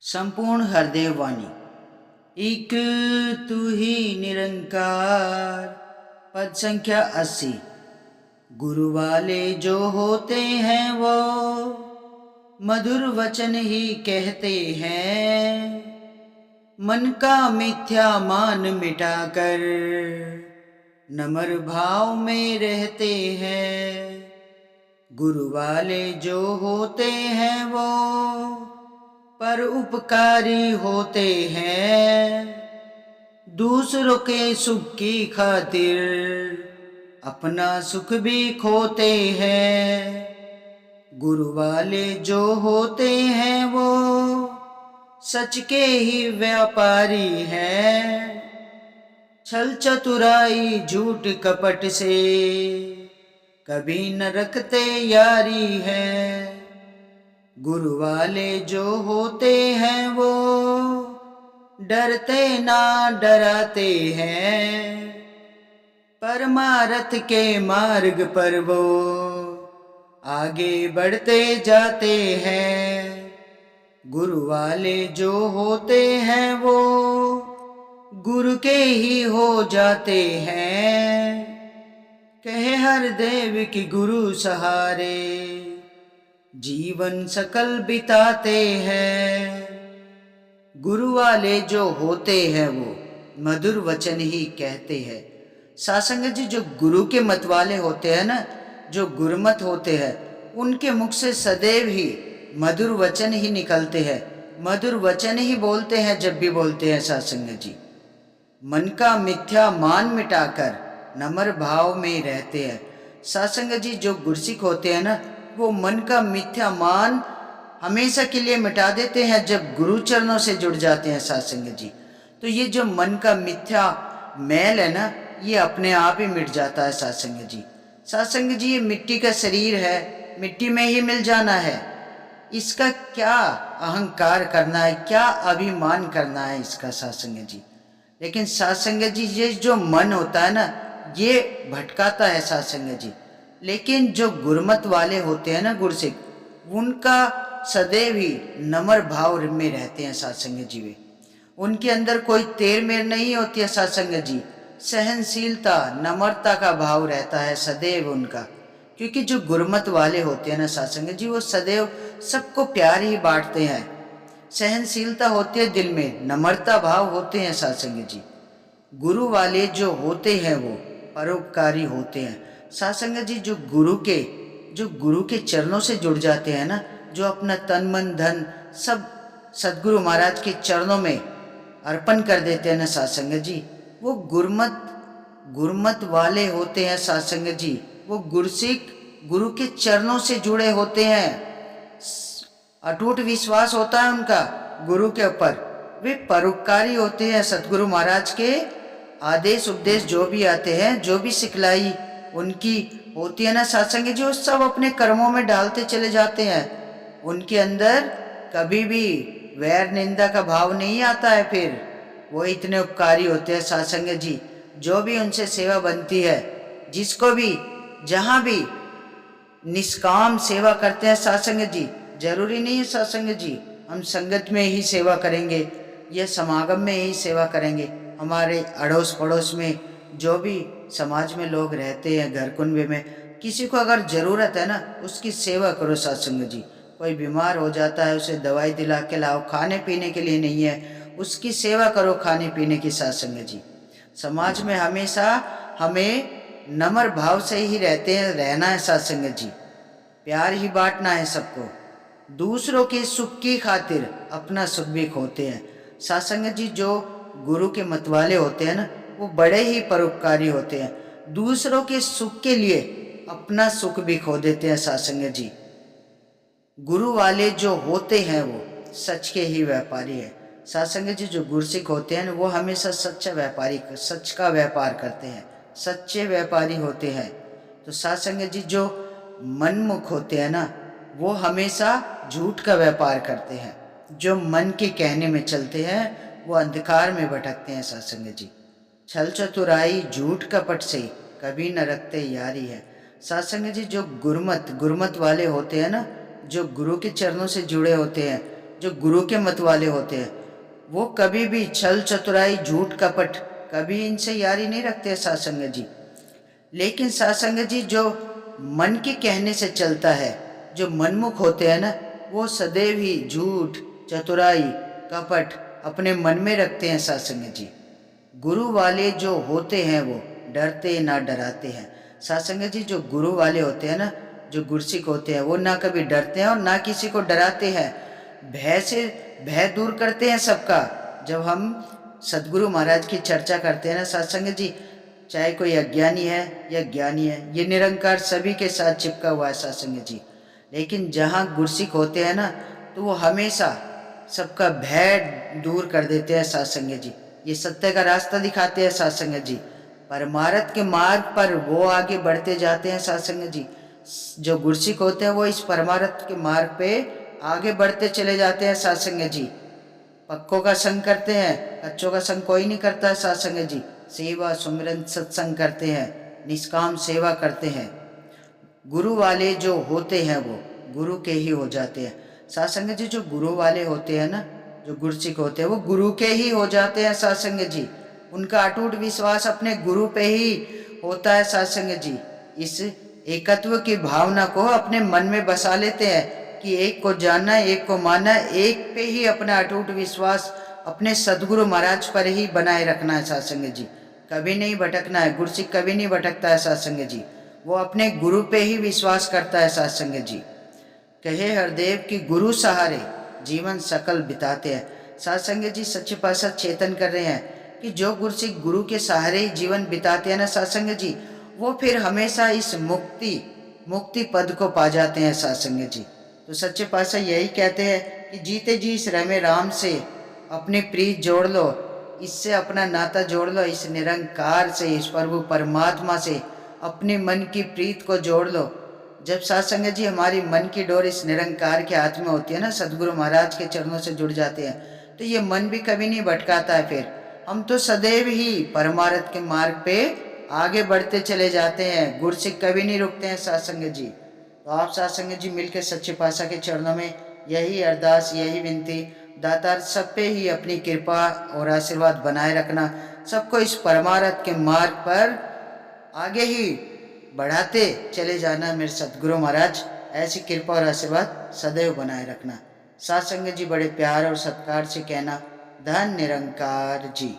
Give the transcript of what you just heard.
संपूर्ण हृदय वाणी। एक तू ही निरंकार। पद संख्या 80। गुरु वाले जो होते हैं वो मधुर वचन ही कहते हैं, मन का मिथ्या मान मिटाकर नम्र भाव में रहते हैं। गुरु वाले जो होते हैं वो पर उपकारी होते हैं, दूसरों के सुख की खातिर अपना सुख भी खोते हैं। गुरु वाले जो होते हैं वो सच के ही व्यापारी हैं, छल चतुराई झूठ कपट से कभी न रखते यारी है। गुरु वाले जो होते हैं वो डरते ना डराते हैं, परमार्थ के मार्ग पर वो आगे बढ़ते जाते हैं। गुरु वाले जो होते हैं वो गुरु के ही हो जाते हैं, कहे हर देव की गुरु सहारे जीवन सकल बिताते हैं। गुरु वाले जो होते हैं वो मधुर वचन ही कहते हैं। सासंग जी, जो गुरु के मत वाले होते हैं ना, जो गुरुमत होते हैं, उनके मुख से सदैव ही मधुर वचन ही निकलते हैं, मधुर वचन ही बोलते हैं जब भी बोलते हैं सासंग जी। मन का मिथ्या मान मिटाकर नम्र भाव में रहते हैं। सासंग जी, जो गुरसिक होते हैं ना, वो मन का मिथ्या मान हमेशा के लिए मिटा देते हैं जब गुरु चरणों से जुड़ जाते हैं सासंग जी। तो ये जो मन का मिथ्या मैल है ना, ये अपने आप ही मिट जाता है सासंग जी। सासंग जी, ये मिट्टी का शरीर है, मिट्टी में ही मिल जाना है। इसका क्या अहंकार करना है, क्या अभिमान करना है इसका सासंग जी। लेकिन सासंग जी, ये जो मन होता है ना, ये भटकाता है सासंग जी। लेकिन जो गुरमत वाले होते हैं ना, गुरसिक, उनका सदैव ही नम्र भाव में रहते हैं सासंग जी। वे उनके अंदर कोई तेर मेर नहीं होती है सासंग जी। सहनशीलता, नम्रता का भाव रहता है सदैव उनका, क्योंकि जो गुरमत वाले होते हैं ना सासंग जी, वो सदैव सबको प्यार ही बांटते हैं। सहनशीलता होती है दिल में, नम्रता भाव होते हैं सासंग जी। गुरु वाले जो होते हैं वो परोपकारी होते हैं सासंग जी। जो गुरु के चरणों से जुड़ जाते हैं ना, जो अपना तन मन धन सब सदगुरु महाराज के चरणों में अर्पण कर देते हैं ना सासंग जी, वो गुरमत वाले होते हैं सासंग जी। वो गुरसिक गुरु के चरणों से जुड़े होते हैं, अटूट विश्वास होता है उनका गुरु के ऊपर। वे परोपकारी होते हैं। सतगुरु महाराज के आदेश उपदेश जो भी आते हैं, जो भी सिखलाई उनकी होती है ना सासंग जी, वो सब अपने कर्मों में डालते चले जाते हैं। उनके अंदर कभी भी वैर निंदा का भाव नहीं आता है। फिर वो इतने उपकारी होते हैं सासंग जी। जो भी उनसे सेवा बनती है, जिसको भी जहाँ भी निष्काम सेवा करते हैं सासंग जी। जरूरी नहीं है सासंग जी हम संगत में ही सेवा करेंगे या समागम में ही सेवा करेंगे। हमारे अड़ोस पड़ोस में जो भी समाज में लोग रहते हैं, घर कुंबे में, किसी को अगर ज़रूरत है ना, उसकी सेवा करो सासंग जी। कोई बीमार हो जाता है, उसे दवाई दिला के लाओ, खाने पीने के लिए नहीं है, उसकी सेवा करो खाने पीने की सासंग जी। समाज में हमेशा हमें नम्र भाव से ही रहना है सासंग जी। प्यार ही बांटना है सबको, दूसरों के सुख की खातिर अपना सुख भी खोते हैं सासंग जी। जो गुरु के मतवाले होते हैं ना, वो बड़े ही परोपकारी होते हैं, दूसरों के सुख के लिए अपना सुख भी खो देते हैं सासंग जी। गुरु वाले जो होते हैं वो सच के ही व्यापारी है सासंग जी। जो गुरसिक होते हैं ना, वो हमेशा सच का व्यापार करते हैं, सच्चे व्यापारी होते हैं। तो सासंग जी, जो मनमुख होते हैं ना, वो हमेशा झूठ का व्यापार करते हैं। जो मन के कहने में चलते हैं वो अंधकार में भटकते हैं सासंग जी। छल चतुराई झूठ कपट से कभी न रखते यारी है सासंग जी। जो गुरमत वाले होते हैं ना, जो गुरु के चरणों से जुड़े होते हैं, जो गुरु के मत वाले होते हैं वो कभी भी छल चतुराई झूठ कपट कभी इनसे यारी नहीं रखते साथ संगत जी। लेकिन साथ संगत जी जो मन के कहने से चलता है, जो मनमुख होते हैं ना, वो सदैव ही झूठ चतुराई कपट अपने मन में रखते हैं साथ संगत जी। गुरु वाले जो होते हैं वो डरते ना डराते हैं साथ संगत जी। जो गुरु वाले होते हैं ना, जो गुरसिक होते हैं, वो ना कभी डरते हैं और ना किसी को डराते हैं। भय से भय दूर करते हैं सबका। जब हम सदगुरु महाराज की चर्चा करते हैं ना साथ संगत जी, चाहे कोई अज्ञानी है या ज्ञानी है, ये निरंकार सभी के साथ चिपका हुआ है साथ संगत जी। लेकिन जहाँ गुरसिक होते हैं ना, तो वो हमेशा सबका भय दूर कर देते हैं साथ संगत जी। ये सत्य का रास्ता दिखाते हैं साथ संगत जी। परमार्थ के मार्ग पर वो आगे बढ़ते जाते हैं साथ संगत जी। जो गुरसिक होते हैं वो इस परमार्थ के मार्ग पे आगे बढ़ते चले जाते हैं साथ संगत जी। पक्कों का संग करते हैं, कच्चों का संग कोई नहीं करता है साथ संगत जी। सेवा सुमिरन सत्संग करते हैं, निष्काम सेवा करते हैं। गुरु वाले जो होते हैं वो गुरु के ही हो जाते हैं साथ संगत जी। जो गुरु वाले होते हैं ना, जो गुरसिक होते हैं, वो गुरु के ही हो जाते हैं साथ संगत जी। उनका अटूट विश्वास अपने गुरु पे ही होता है साथ संगत जी। इस एकत्व की भावना को अपने मन में बसा लेते हैं कि एक को जानना, एक को मानना, एक पे ही अपना अटूट विश्वास अपने सदगुरु महाराज पर ही बनाए रखना है साथ संगत जी। कभी नहीं भटकना है। गुरसिक कभी नहीं भटकता है साथ संगत जी। वो अपने गुरु पे ही विश्वास करता है साथ संगत जी। कहे हरदेव की गुरु सहारे जीवन सकल बिताते हैं साथ संगत जी। सच्चे पातशाह चेतन कर रहे हैं कि जो गुरसिक गुरु के सहारे ही जीवन बिताते हैं ना साथ संगत जी, वो फिर हमेशा इस मुक्ति पद को पा जाते हैं साथ संगत जी। तो सच्चे पातशाह यही कहते हैं कि जीते जी इस रमे राम से अपनी प्रीत जोड़ लो, इससे अपना नाता जोड़ लो, इस निरंकार से, इस प्रभु परमात्मा से अपने मन की प्रीत को जोड़ लो। जब साथ संगत जी हमारी मन की डोर इस निरंकार के हाथ में होती है ना, सदगुरु महाराज के चरणों से जुड़ जाते हैं, तो ये मन भी कभी नहीं भटकाता है। फिर हम तो सदैव ही परमार्थ के मार्ग पे आगे बढ़ते चले जाते हैं। गुरसिक कभी नहीं रुकते हैं साथ संगत जी। तो आप साथ संगत जी मिलकर सच्चे पातशाह के चरणों में यही अरदास, यही विनती, दातार सब पे ही अपनी कृपा और आशीर्वाद बनाए रखना, सबको इस परमार्थ के मार्ग पर आगे ही बढ़ाते चले जाना मेरे सदगुरु महाराज। ऐसी कृपा और आशीर्वाद सदैव बनाए रखना। साथ संगत जी बड़े प्यार और सत्कार से कहना, धन निरंकार जी।